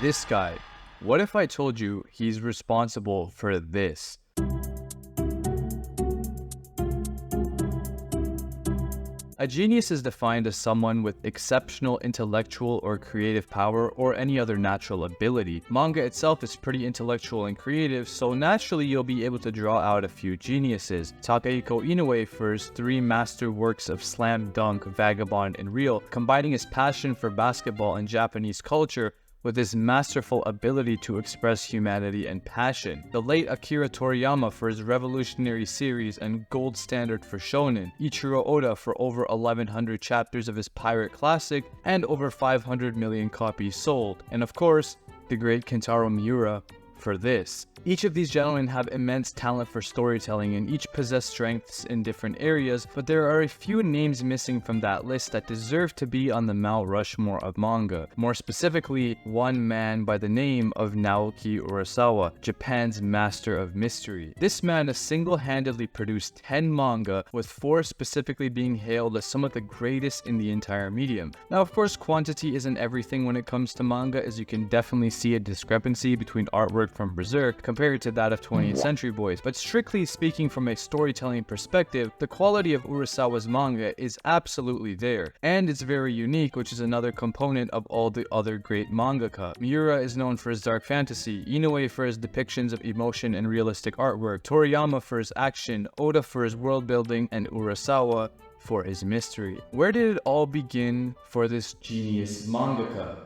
This guy. What if I told you he's responsible for this? A genius is defined as someone with exceptional intellectual or creative power or any other natural ability. Manga itself is pretty intellectual and creative, so naturally you'll be able to draw out a few geniuses. Takehiko Inoue for his 3 master works of Slam Dunk, Vagabond, and Real, combining his passion for basketball and Japanese culture with his masterful ability to express humanity and passion. The late Akira Toriyama for his revolutionary series and gold standard for shonen, Ichiro Oda for over 1100 chapters of his pirate classic and over 500 million copies sold, and of course, the great Kentaro Miura for this. Each of these gentlemen have immense talent for storytelling and each possess strengths in different areas, but there are a few names missing from that list that deserve to be on the Mount Rushmore of manga. More specifically, one man by the name of Naoki Urasawa, Japan's master of mystery. This man has single-handedly produced 10 manga, with 4 specifically being hailed as some of the greatest in the entire medium. Now of course quantity isn't everything when it comes to manga, as you can definitely see a discrepancy between artwork from Berserk compared to that of 20th Century Boys, but strictly speaking from a storytelling perspective, the quality of Urasawa's manga is absolutely there, and it's very unique, which is another component of all the other great mangaka. Miura is known for his dark fantasy, Inoue for his depictions of emotion and realistic artwork, Toriyama for his action, Oda for his world building, and Urasawa for his mystery. Where did it all begin for this genius mangaka?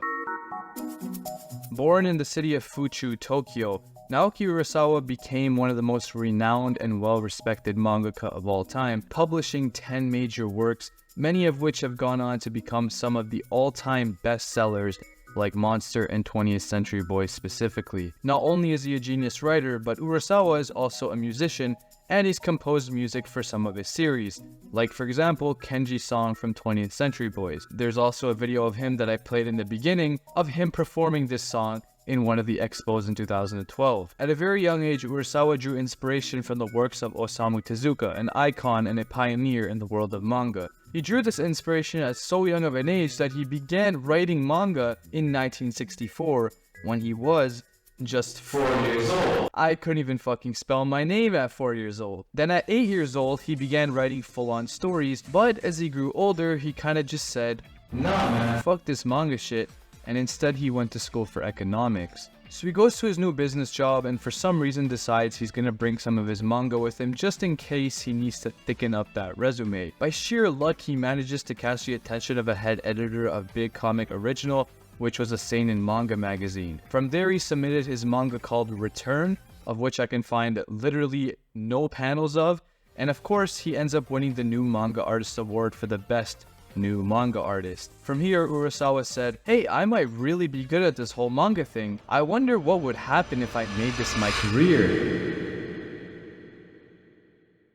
Born in the city of Fuchu, Tokyo, Naoki Urasawa became one of the most renowned and well-respected mangaka of all time, publishing 10 major works, many of which have gone on to become some of the all-time bestsellers like Monster and 20th Century Boys specifically. Not only is he a genius writer, but Urasawa is also a musician, and he's composed music for some of his series, like for example Kenji's song from 20th Century Boys. There's also a video of him that I played in the beginning of him performing this song in one of the expos in 2012. At a very young age, Urasawa drew inspiration from the works of Osamu Tezuka, an icon and a pioneer in the world of manga. He drew this inspiration at so young of an age that he began writing manga in 1964 when he was just 4 years old. I couldn't even fucking spell my name at 4 years old. Then at 8 years old, he began writing full-on stories, but as he grew older, he kinda just said, nah man, fuck this manga shit, and instead he went to school for economics. So he goes to his new business job and for some reason decides he's gonna bring some of his manga with him just in case he needs to thicken up that resume. By sheer luck, he manages to catch the attention of a head editor of Big Comic Original, which was a seinen manga magazine. From there he submitted his manga called Return, of which I can find literally no panels of, and of course he ends up winning the New Manga Artist Award for the best new manga artist. From here, Urasawa said, hey, I might really be good at this whole manga thing. I wonder what would happen if I made this my career.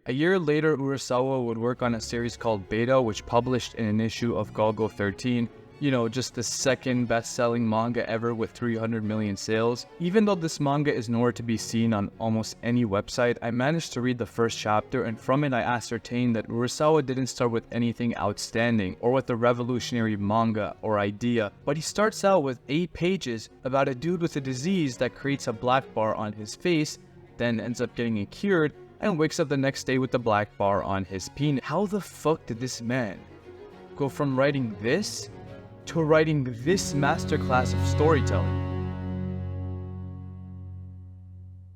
A year later, Urasawa would work on a series called Beta, which published in an issue of Golgo 13. You know, just the second best-selling manga ever with 300 million sales. Even though this manga is nowhere to be seen on almost any website, I managed to read the first chapter, and from it I ascertained that Urasawa didn't start with anything outstanding or with a revolutionary manga or idea, but he starts out with 8 pages about a dude with a disease that creates a black bar on his face, then ends up getting it cured, and wakes up the next day with the black bar on his penis. How the fuck did this man go from writing this to writing this masterclass of storytelling?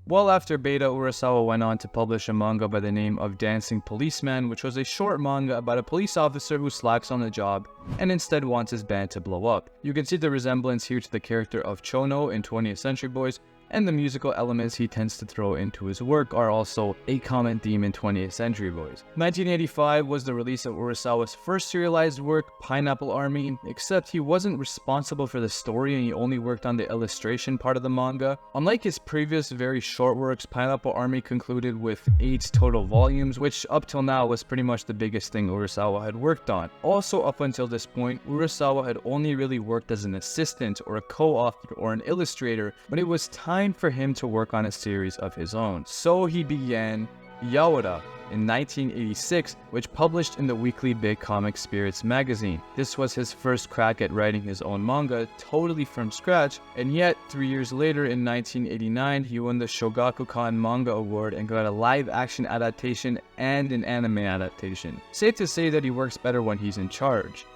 Well, after Beta, Urasawa went on to publish a manga by the name of Dancing Policeman, which was a short manga about a police officer who slacks on the job and instead wants his band to blow up. You can see the resemblance here to the character of Chono in 20th Century Boys, and the musical elements he tends to throw into his work are also a common theme in 20th Century Boys. 1985 was the release of Urasawa's first serialized work, Pineapple Army, except he wasn't responsible for the story and he only worked on the illustration part of the manga. Unlike his previous very short works, Pineapple Army concluded with 8 total volumes, which up till now was pretty much the biggest thing Urasawa had worked on. Also up until this point, Urasawa had only really worked as an assistant or a co-author or an illustrator, but it was time for him to work on a series of his own. So he began Yawada in 1986, which published in the weekly Big Comic Spirits magazine. This was his first crack at writing his own manga, totally from scratch, and yet 3 years later in 1989, he won the Shogakukan Manga Award and got a live-action adaptation and an anime adaptation. Safe to say that he works better when he's in charge.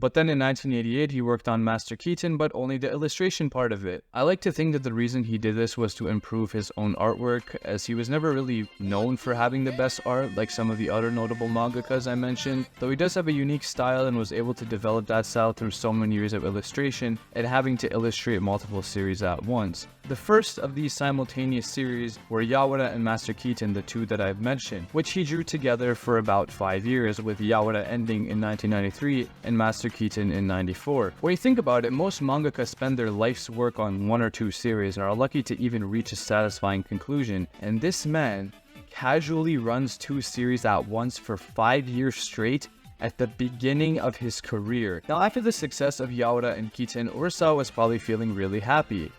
But then in 1988, he worked on Master Keaton, but only the illustration part of it. I like to think that the reason he did this was to improve his own artwork, as he was never really known for having the best art like some of the other notable mangakas I mentioned, though he does have a unique style and was able to develop that style through so many years of illustration and having to illustrate multiple series at once. The first of these simultaneous series were Yawada and Master Keaton, the two that I've mentioned, which he drew together for about 5 years, with Yawada ending in 1993 and Master Keaton in 94. When you think about it, most mangaka spend their life's work on 1 or 2 series and are lucky to even reach a satisfying conclusion, and this man casually runs 2 series at once for 5 years straight at the beginning of his career. Now, after the success of Yawada and Keaton, Urasawa was probably feeling really happy.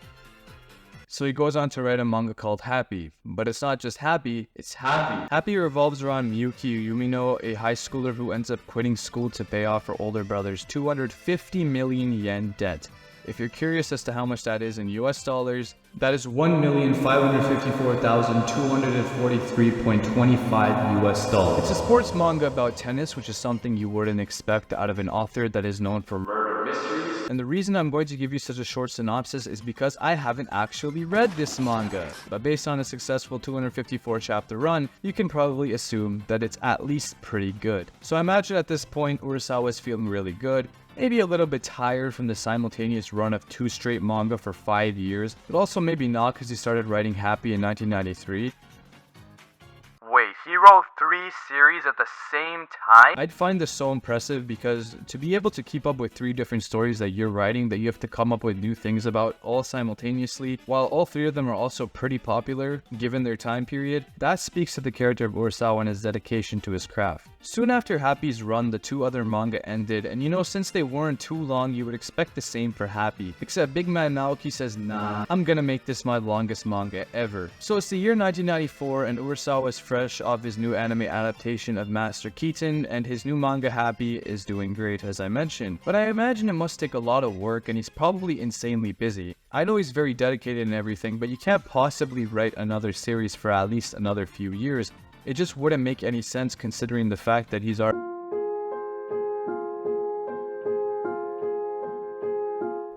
So he goes on to write a manga called Happy. But it's not just happy, it's happy. Happy revolves around Miyuki Yumino, a high schooler who ends up quitting school to pay off her older brother's 250 million yen debt. If you're curious as to how much that is in US dollars, that is 1,554,243.25 US dollars. It's a sports manga about tennis, which is something you wouldn't expect out of an author that is known for murder mysteries. And the reason I'm going to give you such a short synopsis is because I haven't actually read this manga. But based on a successful 254 chapter run, you can probably assume that it's at least pretty good. So I imagine at this point Urasawa is feeling really good, maybe a little bit tired from the simultaneous run of 2 straight manga for 5 years, but also maybe not because he started writing Happy in 1993. Wait, he wrote 3 series at the same time? I'd find this so impressive because to be able to keep up with 3 different stories that you're writing that you have to come up with new things about all simultaneously, while all 3 of them are also pretty popular given their time period, that speaks to the character of Urasawa and his dedication to his craft. Soon after Happy's run, the 2 other manga ended, and since they weren't too long, you would expect the same for Happy. Except big man Naoki says, nah, I'm gonna make this my longest manga ever. So it's the year 1994 and Urasawa is fresh off his new anime adaptation of Master Keaton, and his new manga Happy is doing great as I mentioned. But I imagine it must take a lot of work and he's probably insanely busy. I know he's very dedicated and everything, but you can't possibly write another series for at least another few years. It just wouldn't make any sense considering the fact that he's already...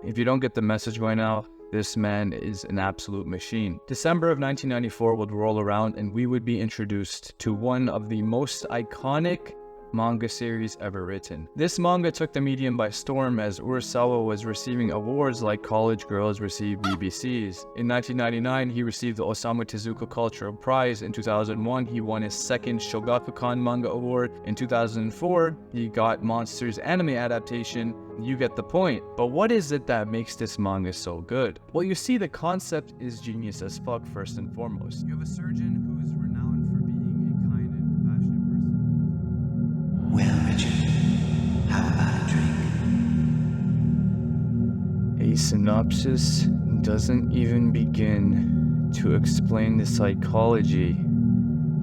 If you don't get the message by now, this man is an absolute machine. December of 1994 would roll around and we would be introduced to one of the most iconic manga series ever written. This manga took the medium by storm as Urasawa was receiving awards like college girls receive BBCs. In 1999, he received the Osamu Tezuka Cultural Prize. In 2001, he won his 2nd Shogakukan Manga Award. In 2004, he got Monster's anime adaptation. You get the point. But what is it that makes this manga so good? Well, you see, the concept is genius as fuck first and foremost. You have a surgeon who is renowned for being a kind and compassionate person. Well, Richard, how about a drink? A synopsis doesn't even begin to explain the psychology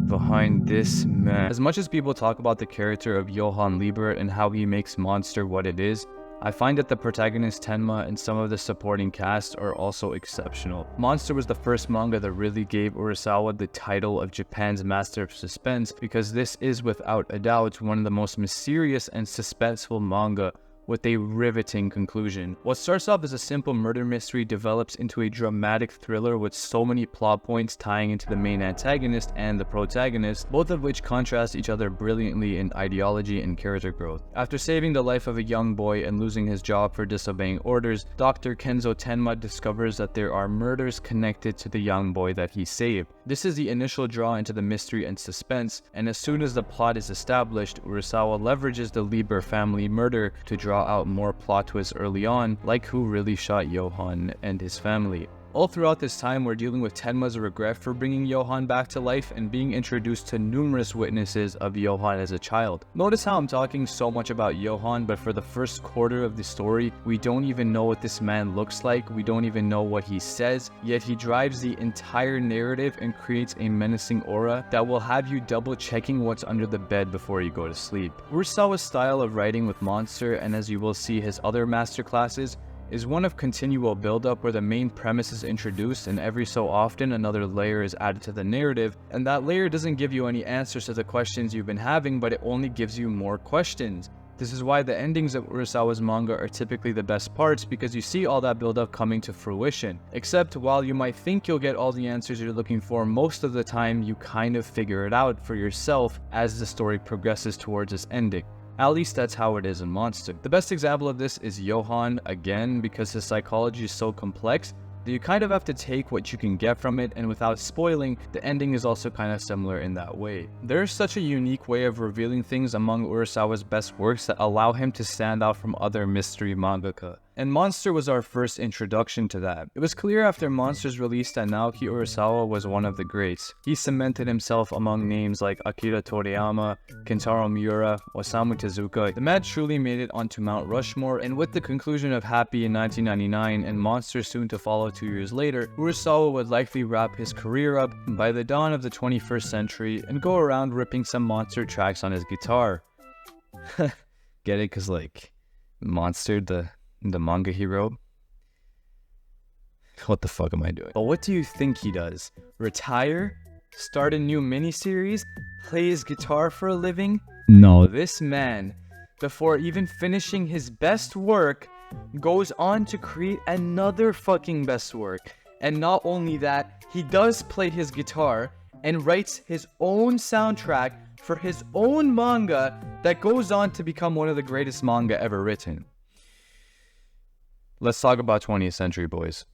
behind this man. As much as people talk about the character of Johann Liebert and how he makes Monster what it is, I find that the protagonist Tenma and some of the supporting cast are also exceptional. Monster was the first manga that really gave Urasawa the title of Japan's Master of Suspense, because this is without a doubt one of the most mysterious and suspenseful manga with a riveting conclusion. What starts off as a simple murder mystery develops into a dramatic thriller with so many plot points tying into the main antagonist and the protagonist, both of which contrast each other brilliantly in ideology and character growth. After saving the life of a young boy and losing his job for disobeying orders, Dr. Kenzo Tenma discovers that there are murders connected to the young boy that he saved. This is the initial draw into the mystery and suspense, and as soon as the plot is established, Urasawa leverages the Lieber family murder to draw out more plot twists early on, like who really shot Johann and his family. All throughout this time, we're dealing with Tenma's regret for bringing Johan back to life and being introduced to numerous witnesses of Johan as a child. Notice how I'm talking so much about Johan, but for the first quarter of the story, we don't even know what this man looks like, we don't even know what he says, yet he drives the entire narrative and creates a menacing aura that will have you double checking what's under the bed before you go to sleep. Urasawa's style of writing with Monster, and as you will see his other masterclasses, is one of continual build-up where the main premise is introduced and every so often another layer is added to the narrative, and that layer doesn't give you any answers to the questions you've been having, but it only gives you more questions. This is why the endings of Urasawa's manga are typically the best parts, because you see all that build-up coming to fruition. Except while you might think you'll get all the answers you're looking for, most of the time you kind of figure it out for yourself as the story progresses towards its ending. At least that's how it is in Monster. The best example of this is Johan, again, because his psychology is so complex that you kind of have to take what you can get from it, and without spoiling, the ending is also kind of similar in that way. There's such a unique way of revealing things among Urasawa's best works that allow him to stand out from other mystery mangaka. And Monster was our first introduction to that. It was clear after Monster's release that Naoki Urasawa was one of the greats. He cemented himself among names like Akira Toriyama, Kentaro Miura, Osamu Tezuka. The man truly made it onto Mount Rushmore, and with the conclusion of Happy in 1999 and Monster soon to follow 2 years later, Urasawa would likely wrap his career up by the dawn of the 21st century and go around ripping some Monster tracks on his guitar. Get it? Cause like, Monster, the manga he wrote? What the fuck am I doing? But what do you think he does? Retire? Start a new miniseries? Play his guitar for a living? No, this man, before even finishing his best work, goes on to create another fucking best work. And not only that, he does play his guitar and writes his own soundtrack for his own manga that goes on to become one of the greatest manga ever written. Let's talk about 20th Century Boys.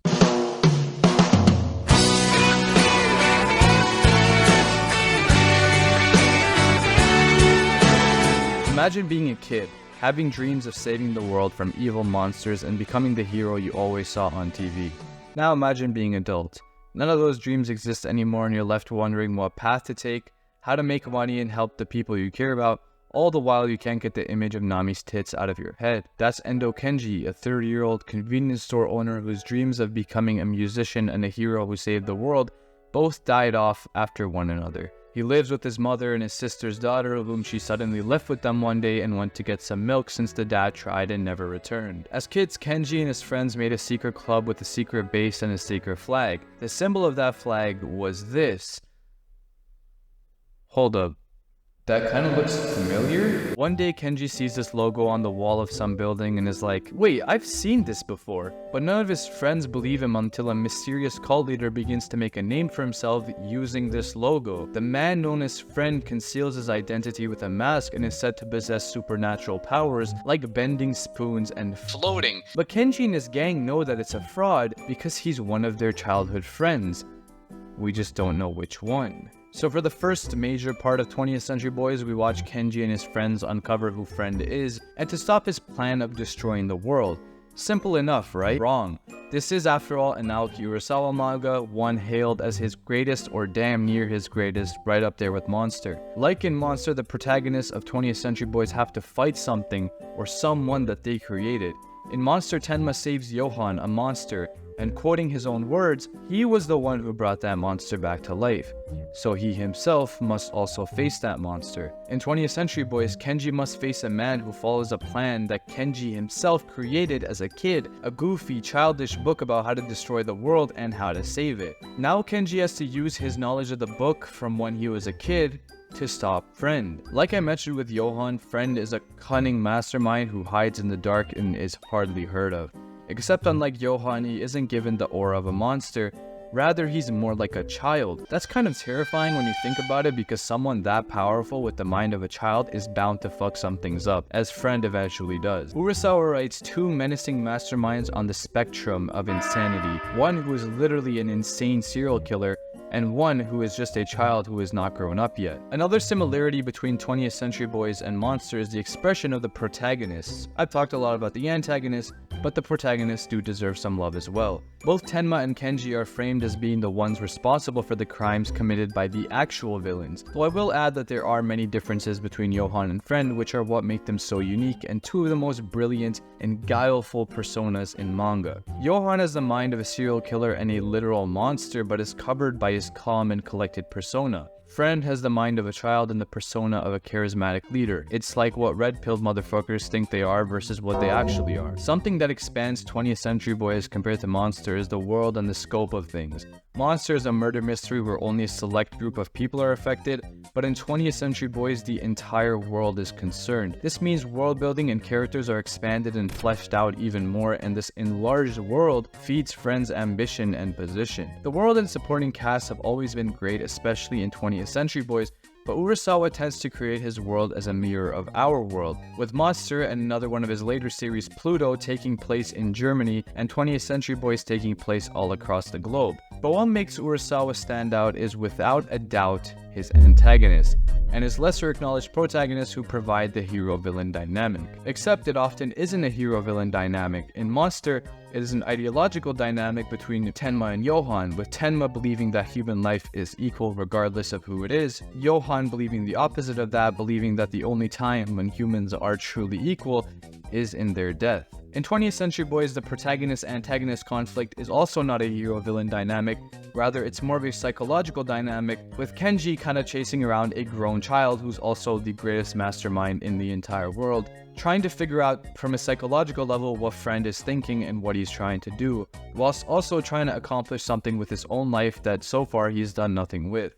Imagine being a kid, having dreams of saving the world from evil monsters and becoming the hero you always saw on TV. Now imagine being an adult. None of those dreams exist anymore and you're left wondering what path to take, how to make money and help the people you care about, all the while you can't get the image of Nami's tits out of your head. That's Endo Kenji, a 30-year-old convenience store owner whose dreams of becoming a musician and a hero who saved the world both died off after one another. He lives with his mother and his sister's daughter, whom she suddenly left with them one day and went to get some milk since the dad tried and never returned. As kids, Kenji and his friends made a secret club with a secret base and a secret flag. The symbol of that flag was this. Hold up. That kind of looks familiar? One day, Kenji sees this logo on the wall of some building and is like, wait, I've seen this before. But none of his friends believe him until a mysterious cult leader begins to make a name for himself using this logo. The man known as Friend conceals his identity with a mask and is said to possess supernatural powers like bending spoons and floating. But Kenji and his gang know that it's a fraud because he's one of their childhood friends. We just don't know which one. So for the first major part of 20th Century Boys, we watch Kenji and his friends uncover who Friend is, and to stop his plan of destroying the world. Simple enough, right? Wrong. This is, after all, a Naoki Urasawa manga, one hailed as his greatest or damn near his greatest, right up there with Monster. Like in Monster, the protagonists of 20th Century Boys have to fight something or someone that they created. In Monster, Tenma saves Johan, a monster, and quoting his own words, he was the one who brought that monster back to life. So he himself must also face that monster. In 20th Century Boys, Kenji must face a man who follows a plan that Kenji himself created as a kid, a goofy, childish book about how to destroy the world and how to save it. Now Kenji has to use his knowledge of the book from when he was a kid to stop Friend. Like I mentioned with Johan, Friend is a cunning mastermind who hides in the dark and is hardly heard of. Except unlike Johan, he isn't given the aura of a monster, rather he's more like a child. That's kind of terrifying when you think about it, because someone that powerful with the mind of a child is bound to fuck some things up, as Friend eventually does. Urasawa writes two menacing masterminds on the spectrum of insanity, one who is literally an insane serial killer, and one who is just a child who is not grown up yet. Another similarity between 20th Century Boys and Monster is the expression of the protagonists. I've talked a lot about the antagonists, but the protagonists do deserve some love as well. Both Tenma and Kenji are framed as being the ones responsible for the crimes committed by the actual villains, though I will add that there are many differences between Johan and Friend, which are what make them so unique and two of the most brilliant and guileful personas in manga. Johan has the mind of a serial killer and a literal monster, but is covered by his calm and collected persona. Friend has the mind of a child and the persona of a charismatic leader. It's like what red-pilled motherfuckers think they are versus what they actually are. Something that expands 20th Century Boy as compared to Monster is the world and the scope of things. Monster is a murder mystery where only a select group of people are affected, but in 20th Century Boys, the entire world is concerned. This means world building and characters are expanded and fleshed out even more, and this enlarged world feeds Friend's ambition and position. The world and supporting cast have always been great, especially in 20th Century Boys, but Urasawa tends to create his world as a mirror of our world, with Monster and another one of his later series, Pluto, taking place in Germany, and 20th Century Boys taking place all across the globe. But what makes Urasawa stand out is without a doubt his antagonist, and his lesser acknowledged protagonists who provide the hero-villain dynamic. Except it often isn't a hero-villain dynamic. In Monster, it is an ideological dynamic between Tenma and Johan, with Tenma believing that human life is equal regardless of who it is, Johan believing the opposite of that, believing that the only time when humans are truly equal is in their death. In 20th Century Boys, the protagonist-antagonist conflict is also not a hero-villain dynamic, rather it's more of a psychological dynamic, with Kenji kinda chasing around a grown child who's also the greatest mastermind in the entire world, trying to figure out from a psychological level what Friend is thinking and what he's trying to do, whilst also trying to accomplish something with his own life that so far he's done nothing with.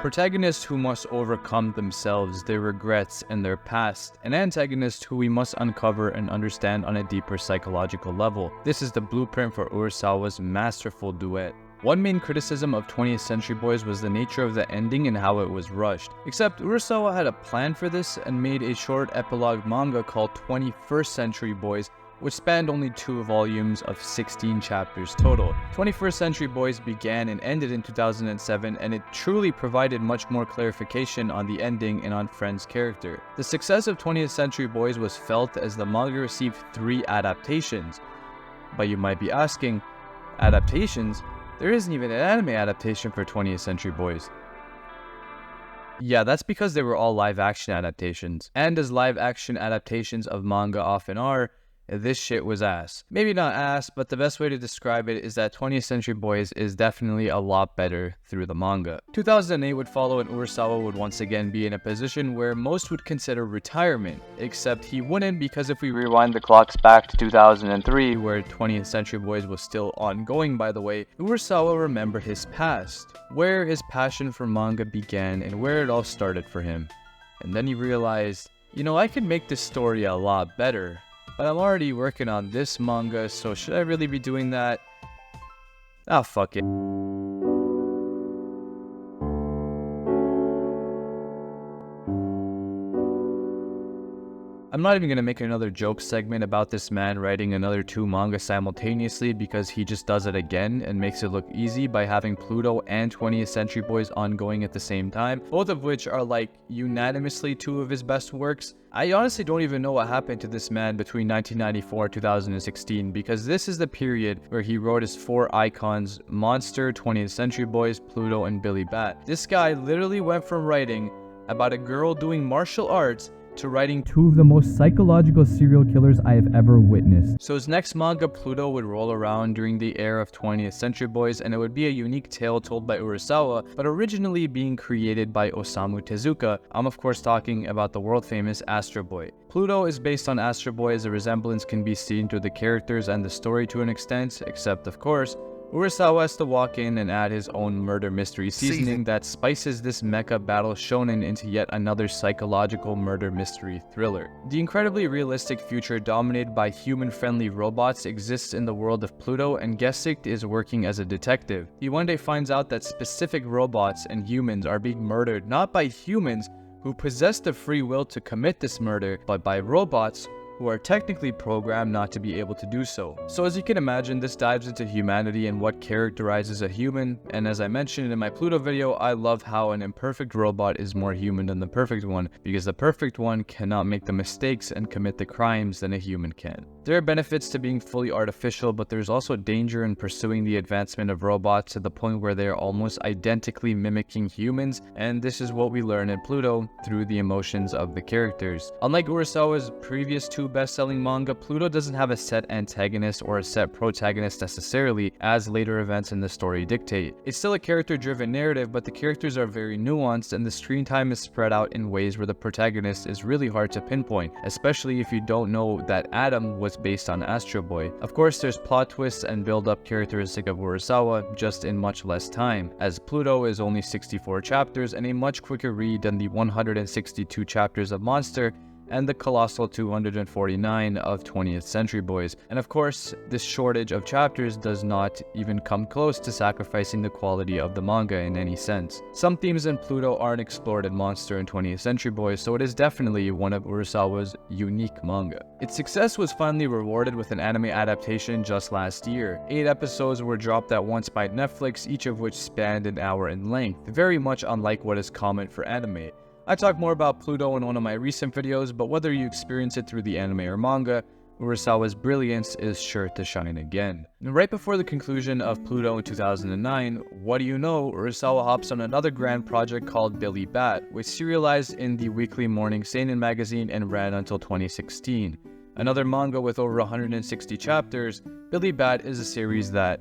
Protagonists who must overcome themselves, their regrets, and their past, and antagonists who we must uncover and understand on a deeper psychological level. This is the blueprint for Urasawa's masterful duet. One main criticism of 20th Century Boys was the nature of the ending and how it was rushed. Except Urasawa had a plan for this and made a short epilogue manga called 21st Century Boys, which spanned only 2 volumes of 16 chapters total. 21st Century Boys began and ended in 2007, and it truly provided much more clarification on the ending and on Friend's character. The success of 20th Century Boys was felt as the manga received 3 adaptations. But you might be asking, adaptations? There isn't even an anime adaptation for 20th Century Boys. Yeah, that's because they were all live-action adaptations. And as live-action adaptations of manga often are, this shit was ass. Maybe not ass, but the best way to describe it is that 20th Century Boys is definitely a lot better through the manga. 2008 would follow and Urasawa would once again be in a position where most would consider retirement, except he wouldn't, because if we rewind the clocks back to 2003, where 20th Century Boys was still ongoing by the way, Urasawa remembered his past, where his passion for manga began and where it all started for him. And then he realized, you know, I could make this story a lot better. But I'm already working on this manga, so should I really be doing that? Ah, fuck it. I'm not even gonna make another joke segment about this man writing another 2 manga simultaneously, because he just does it again and makes it look easy by having Pluto and 20th Century Boys ongoing at the same time, both of which are like unanimously 2 of his best works. I honestly don't even know what happened to this man between 1994 and 2016, because this is the period where he wrote his 4 icons, Monster, 20th Century Boys, Pluto, and Billy Bat. This guy literally went from writing about a girl doing martial arts to writing 2 of the most psychological serial killers I have ever witnessed. So his next manga, Pluto, would roll around during the era of 20th Century Boys, and it would be a unique tale told by Urasawa, but originally being created by Osamu Tezuka. I'm of course talking about the world-famous Astro Boy. Pluto is based on Astro Boy, as a resemblance can be seen through the characters and the story to an extent, except of course, Urasawa has to walk in and add his own murder mystery seasoning that spices this mecha battle shonen into yet another psychological murder mystery thriller. The incredibly realistic future dominated by human-friendly robots exists in the world of Pluto, and Gesicht is working as a detective. He one day finds out that specific robots and humans are being murdered not by humans who possess the free will to commit this murder, but by robots who are technically programmed not to be able to do so. So as you can imagine, this dives into humanity and what characterizes a human, and as I mentioned in my Pluto video, I love how an imperfect robot is more human than the perfect one, because the perfect one cannot make the mistakes and commit the crimes than a human can. There are benefits to being fully artificial, but there's also danger in pursuing the advancement of robots to the point where they are almost identically mimicking humans, and this is what we learn in Pluto through the emotions of the characters. Unlike Urasawa's previous two best-selling manga, Pluto doesn't have a set antagonist or a set protagonist necessarily, as later events in the story dictate. It's still a character-driven narrative, but the characters are very nuanced, and the screen time is spread out in ways where the protagonist is really hard to pinpoint, especially if you don't know that Adam was based on Astro Boy. Of course, there's plot twists and build-up characteristic of Urasawa, just in much less time, as Pluto is only 64 chapters and a much quicker read than the 162 chapters of Monster and the colossal 249 of 20th Century Boys. And of course, this shortage of chapters does not even come close to sacrificing the quality of the manga in any sense. Some themes in Pluto aren't explored in Monster and 20th Century Boys, so it is definitely one of Urasawa's unique manga. Its success was finally rewarded with an anime adaptation just last year. 8 episodes were dropped at once by Netflix, each of which spanned an hour in length, very much unlike what is common for anime. I talk more about Pluto in one of my recent videos, but whether you experience it through the anime or manga, Urasawa's brilliance is sure to shine again. And right before the conclusion of Pluto in 2009, what do you know, Urasawa hops on another grand project called Billy Bat, which serialized in the weekly morning seinen magazine and ran until 2016. Another manga with over 160 chapters, Billy Bat is a series that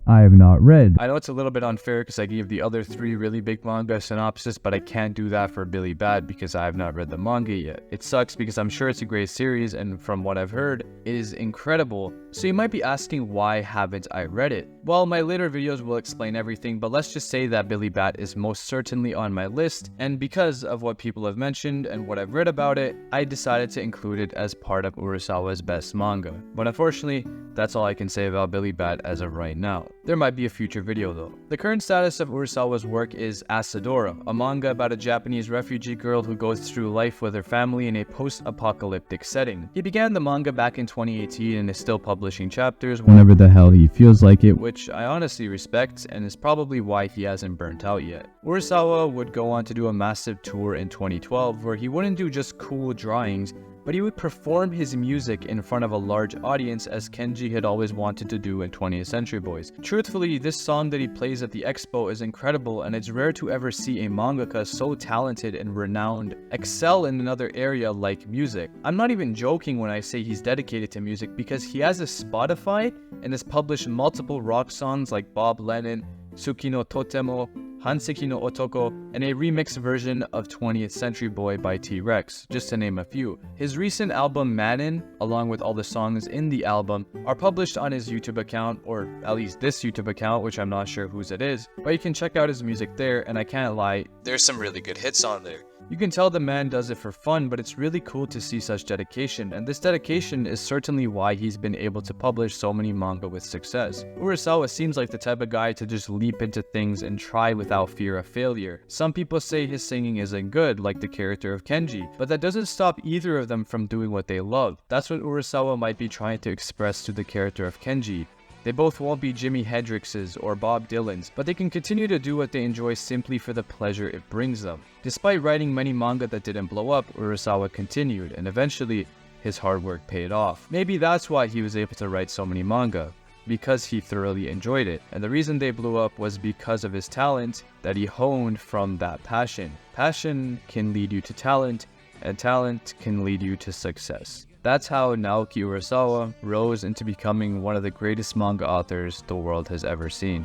I have not read. I know it's a little bit unfair because I gave the other 3 really big manga synopsis, but I can't do that for Billy Bat because I have not read the manga yet. It sucks because I'm sure it's a great series, and from what I've heard, it is incredible. So you might be asking, why haven't I read it? Well, my later videos will explain everything, but let's just say that Billy Bat is most certainly on my list, and because of what people have mentioned and what I've read about it, I decided to include it as part of Urasawa's best manga. But unfortunately, that's all I can say about Billy Bat as of right now. There might be a future video though. The current status of Urasawa's work is Asadora, a manga about a Japanese refugee girl who goes through life with her family in a post-apocalyptic setting. He began the manga back in 2018 and is still publishing chapters whenever the hell he feels like it, which I honestly respect and is probably why he hasn't burnt out yet. Urasawa would go on to do a massive tour in 2012 where he wouldn't do just cool drawings, but he would perform his music in front of a large audience as Kenji had always wanted to do in 20th Century Boys. Truthfully, this song that he plays at the expo is incredible, and it's rare to ever see a mangaka so talented and renowned excel in another area like music. I'm not even joking when I say he's dedicated to music, because he has a Spotify and has published multiple rock songs like Bob Lennon, Tsuki no Totemo, Hanseki no Otoko, and a remix version of 20th Century Boy by T-Rex, just to name a few. His recent album Manin, along with all the songs in the album, are published on his YouTube account, or at least this YouTube account, which I'm not sure whose it is, but you can check out his music there, and I can't lie, there's some really good hits on there. You can tell the man does it for fun, but it's really cool to see such dedication, and this dedication is certainly why he's been able to publish so many manga with success. Urasawa seems like the type of guy to just leap into things and try without fear of failure. Some people say his singing isn't good, like the character of Kenji, but that doesn't stop either of them from doing what they love. That's what Urasawa might be trying to express to the character of Kenji. They both won't be Jimi Hendrix's or Bob Dylan's, but they can continue to do what they enjoy simply for the pleasure it brings them. Despite writing many manga that didn't blow up, Urasawa continued, and eventually, his hard work paid off. Maybe that's why he was able to write so many manga, because he thoroughly enjoyed it, and the reason they blew up was because of his talent that he honed from that passion. Passion can lead you to talent, and talent can lead you to success. That's how Naoki Urasawa rose into becoming one of the greatest manga authors the world has ever seen.